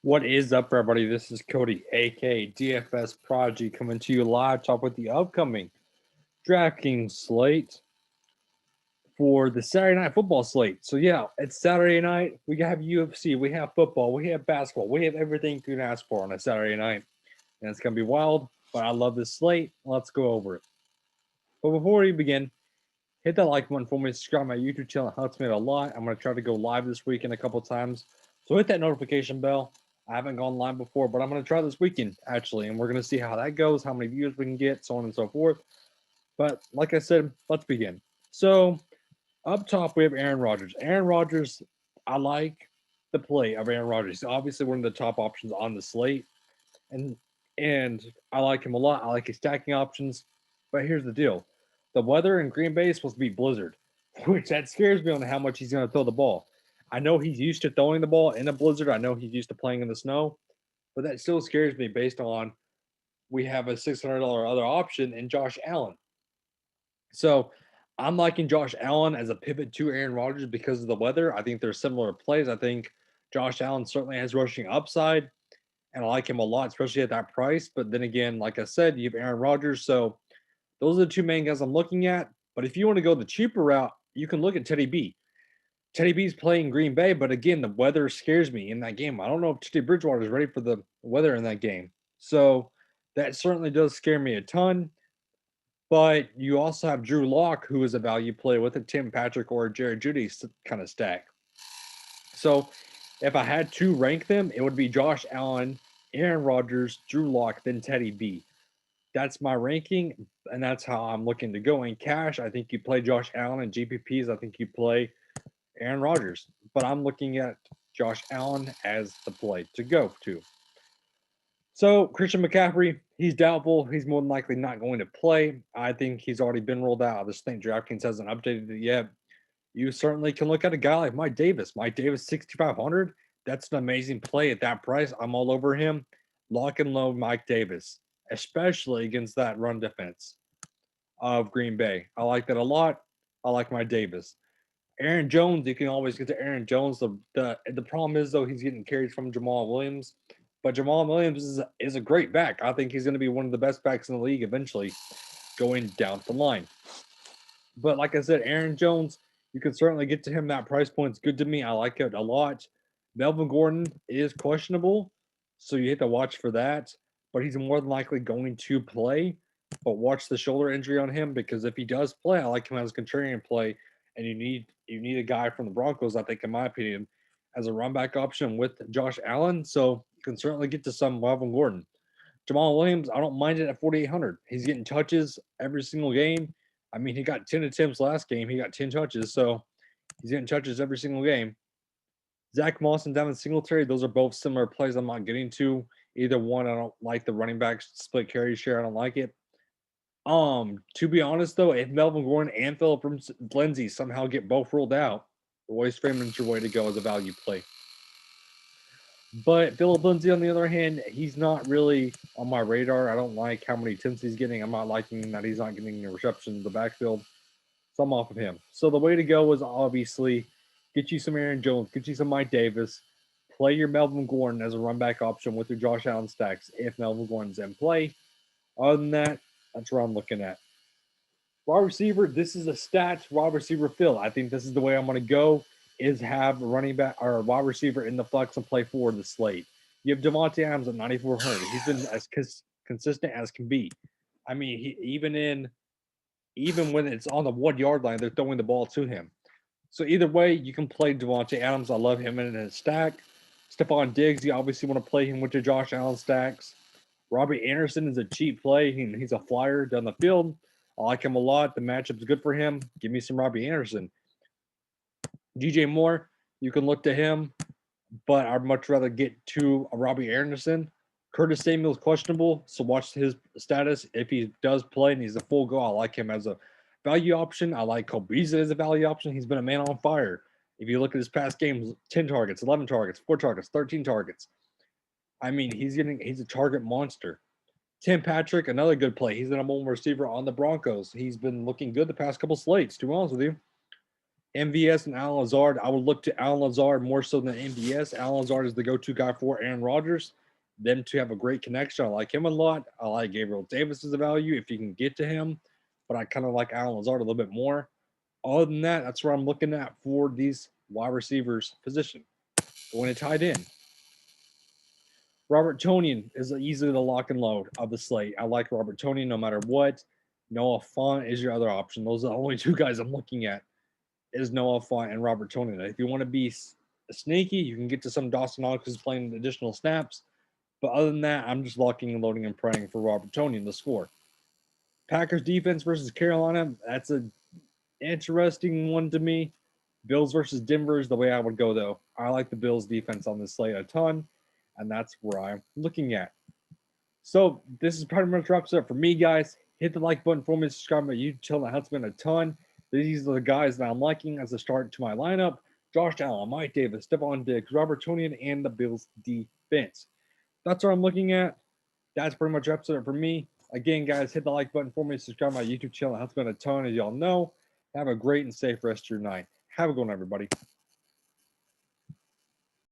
What is up, everybody? This is Cody, aka DFS Prodigy, coming to you live, talk with the upcoming Draftkings slate for the Saturday night football slate. So, yeah, it's Saturday night. We have UFC, we have football, we have basketball, we have everything you can ask for on a Saturday night. And it's going to be wild, but I love this slate. Let's go over it. But before we begin, hit that like button for me, subscribe to my YouTube channel. It helps me out a lot. I'm going to try to go live this weekend a couple times. So hit that notification bell. I haven't gone live before, but I'm going to try this weekend, actually. And we're going to see how that goes, how many views we can get, so on and so forth. But like I said, let's begin. So up top, we have Aaron Rodgers. Aaron Rodgers, I like the play of Aaron Rodgers. He's obviously one of the top options on the slate. And and I like him a lot. I like his stacking options. But here's the deal. The weather in Green Bay is supposed to be blizzard, which that scares me on how much he's going to throw the ball. I know he's used to throwing the ball in a blizzard. I know he's used to playing in the snow, but that still scares me based on we have a $600 other option in Josh Allen. So I'm liking Josh Allen as a pivot to Aaron Rodgers because of the weather. I think they're similar plays. I think Josh Allen certainly has rushing upside, and I like him a lot, especially at that price. But then again, like I said, you have Aaron Rodgers. So those are the two main guys I'm looking at. But if you want to go the cheaper route, you can look at Teddy B. Teddy B's playing Green Bay, but again, the weather scares me in that game. I don't know if Teddy Bridgewater is ready for the weather in that game. So that certainly does scare me a ton. But you also have Drew Lock, who is a value play with a Tim Patrick or a Jared Judy kind of stack. So if I had to rank them, it would be Josh Allen, Aaron Rodgers, Drew Lock, then Teddy B. That's my ranking, and that's how I'm looking to go. In cash, I think you play Josh Allen, and GPPs, I think you play Aaron Rodgers. But I'm looking at Josh Allen as the play to go to. So Christian McCaffrey, he's doubtful. He's more than likely not going to play. I think he's already been rolled out. I just think DraftKings hasn't updated it yet. You certainly can look at a guy like Mike Davis. Mike Davis, 6,500. That's an amazing play at that price. I'm all over him. Lock and load Mike Davis, especially against that run defense of Green Bay. I like that a lot. I like Mike Davis. Aaron Jones, you can always get to Aaron Jones. The problem is though he's getting carries from Jamal Williams, but Jamal Williams is a great back. I think he's going to be one of the best backs in the league eventually, going down the line. But like I said, Aaron Jones, you can certainly get to him. That price point's good to me. I like it a lot. Melvin Gordon is questionable, so you have to watch for that. But he's more than likely going to play. But watch the shoulder injury on him because if he does play, I like him as a contrarian play. And you need a guy from the Broncos, I think, in my opinion, as a run back option with Josh Allen. So you can certainly get to some Melvin Gordon. Jamal Williams, I don't mind it at 4,800. He's getting touches every single game. I mean, he got 10 attempts last game. He got 10 touches, so he's getting touches every single game. Zach Moss and Devin Singletary, those are both similar plays I'm not getting to. Either one, I don't like the running back split carry share. I don't like it. To be honest though, if Melvin Gordon and Philip Lindsay somehow get both ruled out, Royce Freeman's your way to go as a value play. But Philip Lindsay, on the other hand, he's not really on my radar. I don't like how many attempts he's getting. I'm not liking that he's not getting the receptions in the backfield. So I'm off of him. So the way to go is obviously get you some Aaron Jones, get you some Mike Davis, play your Melvin Gordon as a run back option with your Josh Allen stacks if Melvin Gordon's in play. Other than that, that's where I'm looking at. Wide receiver, this is a stats wide receiver fill. I think this is the way I'm going to go is have a running back or a wide receiver in the flex and play forward the slate. You have Davante Adams at 9,400. He's been as consistent as can be. I mean, even when it's on the 1 yard line, they're throwing the ball to him. So either way, you can play Davante Adams. I love him in his stack. Stephon Diggs, you obviously want to play him with your Josh Allen stacks. Robbie Anderson is a cheap play. He's a flyer down the field. I like him a lot. The matchup's good for him. Give me some Robbie Anderson. DJ Moore, you can look to him, but I'd much rather get to a Robbie Anderson. Curtis Samuel's questionable, so watch his status. If he does play and he's a full go, I like him as a value option. I like Cole Beasley as a value option. He's been a man on fire. If you look at his past games, 10 targets, 11 targets, 4 targets, 13 targets. I mean, he's a target monster. Tim Patrick, another good play. He's the number one receiver on the Broncos. He's been looking good the past couple slates, to be honest with you. MVS and Alan Lazard, I would look to Alan Lazard more so than MVS. Alan Lazard is the go-to guy for Aaron Rodgers. Them two have a great connection. I like him a lot. I like Gabriel Davis as a value if you can get to him, but I kind of like Alan Lazard a little bit more. Other than that, that's what I'm looking at for these wide receivers position. Going to tight end. Robert Tonyan is easily the lock and load of the slate. I like Robert Tonyan no matter what. Noah Fant is your other option. Those are the only two guys I'm looking at. Is Noah Fant and Robert Tonyan. If you want to be sneaky, you can get to some Dawson Knox playing additional snaps. But other than that, I'm just locking and loading and praying for Robert Tonyan to score. Packers defense versus Carolina. That's an interesting one to me. Bills versus Denver is the way I would go, though. I like the Bills defense on this slate a ton, and that's where I'm looking at. So this is pretty much wraps up for me, guys. Hit the like button for me, subscribe to my YouTube channel. It helps me a ton. These are the guys that I'm liking as a start to my lineup. Josh Allen, Mike Davis, Stephon Diggs, Robert Tonyan, and the Bills defense. That's what I'm looking at. That's pretty much wraps it up for me. Again, guys, hit the like button for me. Subscribe to my YouTube channel. It helps me a ton, as y'all know. Have a great and safe rest of your night. Have a good one, everybody.